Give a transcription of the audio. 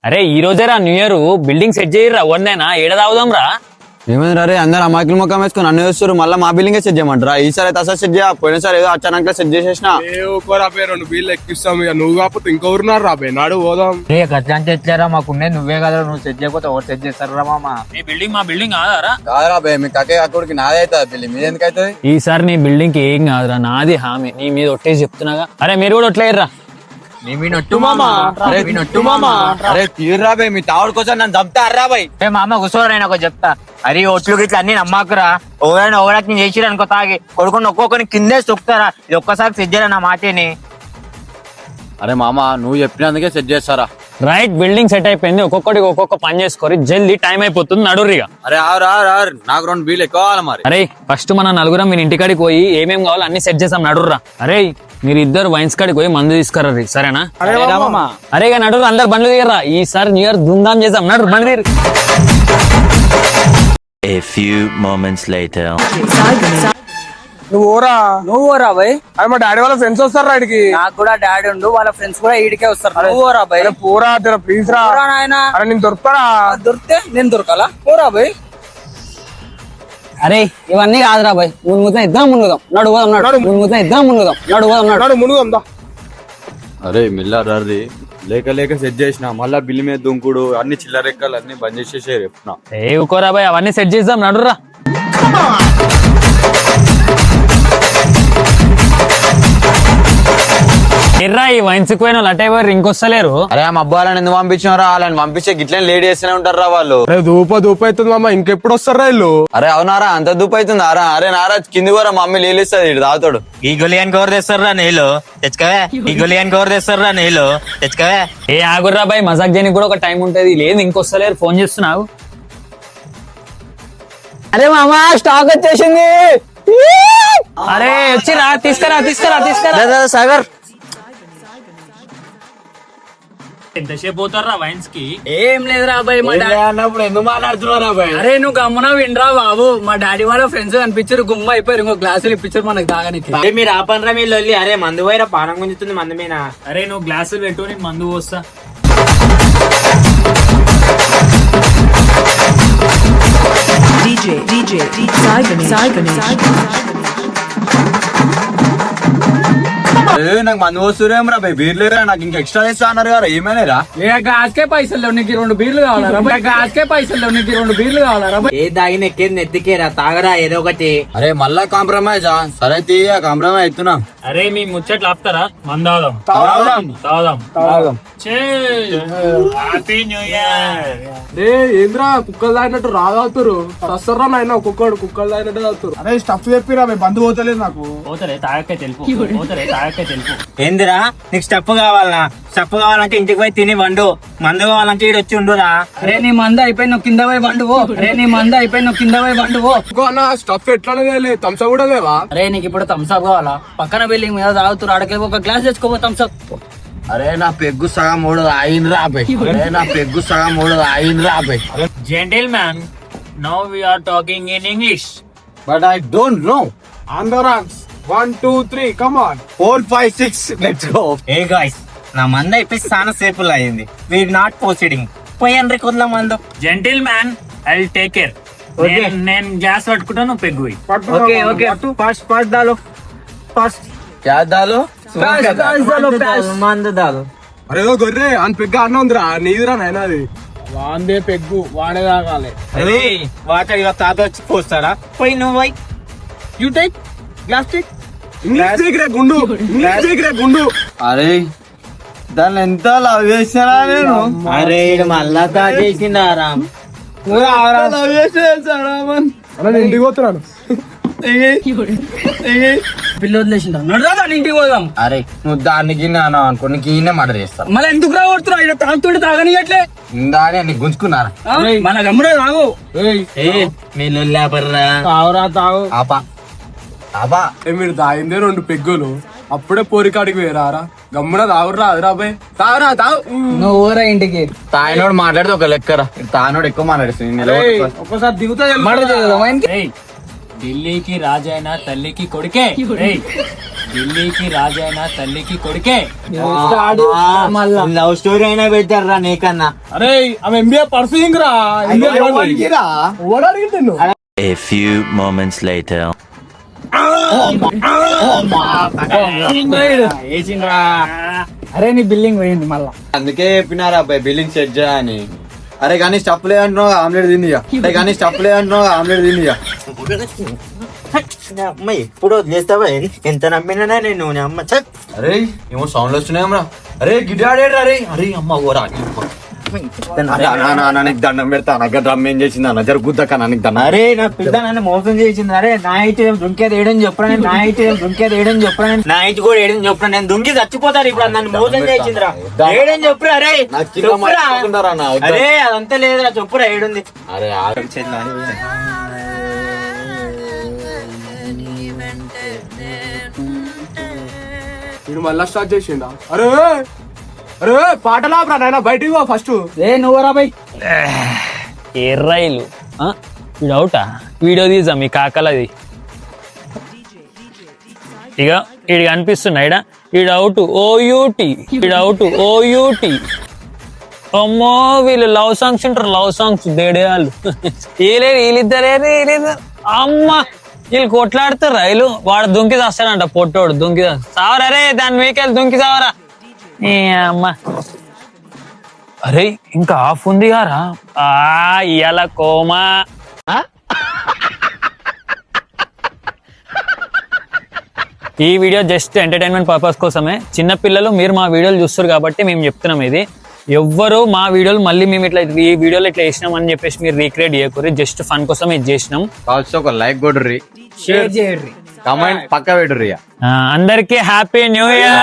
అరే ఈ రోజేరా new year building set చేయరా వన్నేనా ఏడ తాగుదాం రా. ఏమైంది రే అందరు అమాయకులు మొక్కం వేసుకుని అన్ని వేస్తారు మళ్ళీ మా బిల్డింగ్ సెట్ చేయమంటారా? ఈసారి అయితే అసలు సెట్ చేయ పోయినసారి ఏదో అచానక్ సెట్ చేసేసిన రాబోయే 2 బిల్లు ఎక్కిస్తాం ఇక నువ్వు కాకపోతే ఇంకొకరున్నారు రాబోయే నాడు పోదాం. రే గట్లా తెచ్చారా మాకున్నే నువ్వే కదా నువ్వు సెట్ చేయకపోతే ఎవరు సెట్ చేస్తారా మామ? ఈ బిల్డింగ్ మా బిల్డింగ్ కాదారా? కాదురా బే మీ కకే అక్కడికి నాదే అవుతుంది బిల్డింగ్ మీద ఎందుకు అవుతుంది? ఈసారి నీ బిల్డింగ్ కి ఏం కాదురా నాది హామీ నీ మీద ఒట్టేసి చెప్తున్నాగా. అరే మీరు కూడా ఒట్లేయర్రా. అరే తీర్రా బే మీ తావుడు కోసం నన్ను చంపుతారా బాయ్. మామ కూర్చోరైనా ఒక చెప్తా. అరే ఒట్లు గిట్ల అన్ని నమ్మకురా. ఎవరైనా ఓవరాక్షన్ చేసిరు అనుకో తాగి కొడుకుని ఒక్కొక్కరిని కిందే తొక్కుతారా. ఇది ఒక్కసారి సెట్ చేయాలి నా మాటని. అరే మామ నువ్వు చెప్పినందుకే సెట్ చేస్తారా? రైట్ బిల్డింగ్ సెట్ అయిపోయింది. ఒక్కొక్కటి ఒక్కొక్క పని చేసుకోరి జల్దీ టైం అయిపోతుంది నడురిగా. అరే నాకు 2 బిల్లు ఎక్కువ మరి. అరే ఫస్ట్ మన నలుగురం మీరు ఇంటికాడికి పోయి ఏమేం కావాలో అన్ని సెట్ చేసాం నడుర్రా. అరే మీరు ఇద్దరు వైన్స్ కాడికి పోయి మందు తీసుకుర్రీ సరేనా? అరే ఇక నడురు అందరు బండ్లు దిగరా. ఈసారి న్యూ ఇయర్ ధూమ్ధాం చేసాం నడు బండి తీరు. A few moments later. నువ్వు నువ్వురా బాయ్. అరే మా డాడీ వాళ్ళ ఫ్రెండ్స్ వస్తారు రాడికి. నాకు కూడా డాడీ ఉండు వాళ్ళ ఫ్రెండ్స్ కూడా ఈడికే వస్తారు. నువ్వురా బాయ్. పోరా ప్లీజ్ రా. అరే నేను దొరుకుతారా? దొరికితే నేను దొరకాలా? పోరా బాయ్. అరే ఇవన్నీ కాదురా బాయ్ ముందు ఇద్దరం మునుగుదాం నడు పోదాం నడు ముందు ఇద్దరం మునుగుదాం నడు పోదాం నడు మునుగుందా? అరే మిల్లారీ లేక సెట్ చేసిన మళ్ళా బిల్లు మీద దుంకుడు అన్ని చిల్లరెక్కలు అన్ని బంద్ చేసేసారు చెప్తున్నా. ఏ ఊకోరా బాయ్ అవన్నీ సెట్ చేద్దాం నడుర్రా. ఎర్రా ఈ వైన్స్ పోయిన వాళ్ళు అటే పోయి ఇంకొస్తలేరు. అరే ఆ అబ్బాయిలను ఎందుకు పంపించారా? వాళ్ళని పంపించే గిట్లని లేడీ చేస్తూనే ఉంటారా వాళ్ళు. అరే దూప అవుతుంది మామ ఇంకెప్పుడు వస్తారా వీళ్ళు? అరే అవునారా అంత దూపు అవుతుంది ఆరా? అరే నారాజ్ కింది కూడా మమ్మీ నీళ్ళు ఇస్తుంది ఇటు తాగుతాడు. ఈ గొలియాన్ కవర్ తెస్తారా నీళ్ళు తెచ్చుకోవే. ఈ గొలియాన్ కవర్ తెస్తారా నీళ్ళు తెచ్చుకోవే. ఏ ఆగుర్రా బాయ్ మజాక్ చేయడానికి కూడా ఒక టైం ఉంటది. లేదు ఇంకొస్తలేరు ఫోన్ చేస్తున్నావు. అరే మామా స్టాక్ వచ్చేసింది. అరే వచ్చిరా తీసుకురా సాగర్ ఎంతసేపు పోతారా వైన్స్ కి? ఏం లేదురా బాయ్. మా అన్నప్పుడు ఎందుకు మాట్లాడుతున్నారా బాయ్? అరే నువ్వు గమ్మున వినరా బాబు. మా డాడీ వాళ్ళ ఫ్రెండ్స్ కనిపించారు గుమ్మ అయిపోయారు. ఇంకో గ్లాసులు ఇప్పించారు మనకు తాగడానికి. మీరు ఆపనరా మీరు లొల్లి. అరే మందు పోయిరా పానం గుంజుతుంది మందు మీద. అరే నువ్వు గ్లాసులు పెట్టు నేను మందు పోస్తా. నాకు మందు వస్తురేమరా బాయ్ బీర్ లేరా? నాకు ఇంకా ఎక్స్ట్రా చేస్తా అన్నారు కదా ఏమైనా? గ్లాస్కే పైసలు లేవు నీకు 2 బీర్లు కావాలా? గ్లాస్కే పైసలు లేవు నీకు 2 బీర్లు కావాలా? ఏ దాగిన ఎక్కేది ఎత్తికేరా తాగరా ఏదో ఒకటి. అరే మళ్ళా కాంప్రమైజ్ సరే తీయ కాంప్రమైజ్ అవుతున్నా. అరే మీ ముచ్చట్లు ఆపుతారా? మందాదాం తాగుదాం. Happy new year. రే ఏంద్రా కుక్కలు తాగినట్టు రాగవుతారు వస్తారా నాయన? కుక్కలు తాగినట్టు తాగుతారు. అరే స్టఫ్ చెప్పిరా బంధు పోతలేదు నాకు. పోతలే తాగకే తెలుపు. ఏందిరా నీకు స్టెప్ కావాలనా? స్టెప్ కావాలంటే ఇంటికి పోయి తిని వండు. మందు కావాలంటే ఈడు వచ్చి ఉండురా. అరే నీ మంద అయిపోయి నువ్వు కింద పోయి వండువో. అన్న స్టఫ్ ఎట్లా థమ్స్ కూడా లేవా? అరే నీకు ఇప్పుడు థమ్స్అప్ కావాలా? పక్కన బిల్డింగ్ మీద తాగుతురు అడగ ఒక గ్లాస్ తెచ్చుకోబో థమ్స్అప్. అరే నా పెగ్గు సగం మూడు అయింది రాబాయ్. Gentlemen now we are talking in English. But I don't know. On the rocks 1 2 3 come on 4 5 6 let's go. Hey guys నా మంద అయిపోయి చాలా సేపులు అయింది. We are not proceeding. పోయండ్రి కొంత మందు. Gentlemen I will take care. నేను గ్లాస్ పట్టుకుంటాను నువ్వు పెగ్గు. ఓకే ఫస్ట్ దాలో ఫస్ట్ క్యా దాలో మందు దాలో. అరే గొర్రె అని పెగ్గు అన్న ఉందిరా నీదిరా నాయన. అది వాందే పెగ్గు వాడే తాగాలి. అరే వాటర్ ఇక తాత వచ్చి పోస్తాడా? పోయి నువ్వు పోయి యూ టేక్ గ్లాస్ టేక్. గుండు అరే దాన్ని ఎంత లవ్ చేసినా నేను. అరే మళ్ళా తాగేసిందారా? లవ్ చేసేసాడా? ఇంటికి పోతున్నాను. పిల్లి వదిలేసిందా? నడుదా ఇంటికి పోదాం. అరే నువ్వు దానికి అనుకో నీకు ఈయన మర్డర్ చేస్తాను. మళ్ళీ ఎందుకు రావడుతున్నా? ఇక్కడ తాగుతుంటే తాగనియట్లే. దాని నీకు గుంజుకున్నారా? మన గమ్ముడే తాగు. మీ లొల్లాపర్రా. తాగు ఆపా ఆపా. మీరు తాగిందే 2 పెగ్గులు అప్పుడే పోరికాడికి వేరారా? గమ్మున తాగురా అదిరాబాయ్ తాగు. నువ్వు ఊరా ఇంటికి. తాయినోడు మాట్లాడితే ఒక లెక్కరా. తాయినోడు ఎక్కువ మాట్లాడుతుంది. ఒక్కసారి దిగుతా మాట ఢిల్లీకి రాజైన తల్లికి కొడుకే. ఢిల్లీకి రాజైన తల్లికి కొడుకే. లవ్ స్టోరీ అయినా పెట్టారా నీకన్నా. అరే ఆమె ఎంబీఏ పర్సూయింగ్ రా. ఓడాడికి నిన్ను A few moments later. అరే నీ బిల్డింగ్ పోయింది మళ్ళా. అందుకే చెప్పినారా అబ్బాయి బిల్డింగ్ సెట్ చేయని. అరే కానీ స్టప్లే అంటున్నావు ఆమ్లెట్ తిందిగా. అరే కానీ స్టప్లే అంటున్నావు ఆమ్లెట్ తిందిగా. అమ్మ ఎప్పుడు వదిలేస్తావా? ఎంత నమ్మినా నేను అమ్మ చక్. అరే ఏమో సౌండ్లు వస్తున్నాయమ్రా. అరే గిడ్డాడేట్రా. అరే అరే అమ్మ ఓరా నీకు దండం పెడతా. నాకు డ్రమ్ ఏం చేసింది అన్న జర గుద్దక్క నీకు దండం. అరే నా పిల్ల నన్ను మోసం చేసింది. అరే నా ఇంటి దుంకేది ఏడని చెప్పరా, నా ఇంటి దుంకేది ఏడని చెప్పరా, నా ఇంటి కూడా ఏడని చెప్పరా. నేను దుంకి చచ్చిపోతాను ఇప్పుడు. నన్ను మోసం చేసిందిరా. ఏడని చెప్పురా. అరే చెప్పురా. అరే అదంతా లేదురా చెప్పురా ఏడుంది. అరే వీడు మళ్ళా స్టార్ట్ చేసిండా. అరే అరే పాటలా నాయన బయటికి పో ఫస్ట్. ఏ నువ్వురా బై. ఎర్రైలు వీడు అవుటా. వీడియో తీసా మీ కాకలది. ఇక వీడికి అనిపిస్తున్నా ఇడ ఈడు అవుట్ ఓయూటి. ఈడు అవుట్ ఓయూటి. అమ్మో వీళ్ళు లవ్ సాంగ్స్ ఉంటారు. లవ్ సాంగ్స్ దేడేవాళ్ళు. వీళ్ళిద్దరే అమ్మ వీళ్ళు కొట్లాడుతారు రైలు. వాడు దుంకి చేస్తాడంట పొట్టోడు. దుంకి సావరా. అరే దాని మీకెళ్ళి దుంకి సావరా. అమ్మ అరే ఇంకా ఆఫ్ ఉంది గారా. ఇయాల కోమా. ఈ వీడియో జస్ట్ ఎంటర్టైన్మెంట్ పర్పస్ కోసమే. చిన్నపిల్లలు మీరు మా వీడియోలు చూస్తారు కాబట్టి మేము చెప్తున్నాం. ఇది ఎవ్వరు మా వీడియోలు మళ్ళీ మేము ఇట్లా ఈ వీడియోలో ఇట్లా వేసినాం అని చెప్పేసి మీరు రీక్రియేట్ చేయకూరి. జస్ట్ ఫన్ కోసం ఇది చేసినాం. కాల్స్ ఒక లైక్ కొడుర్రి, షేర్ చేయర్రి, కమెంట్ పక్క పెడుర్రి. అందరికీ హ్యాపీ న్యూ ఇయర్.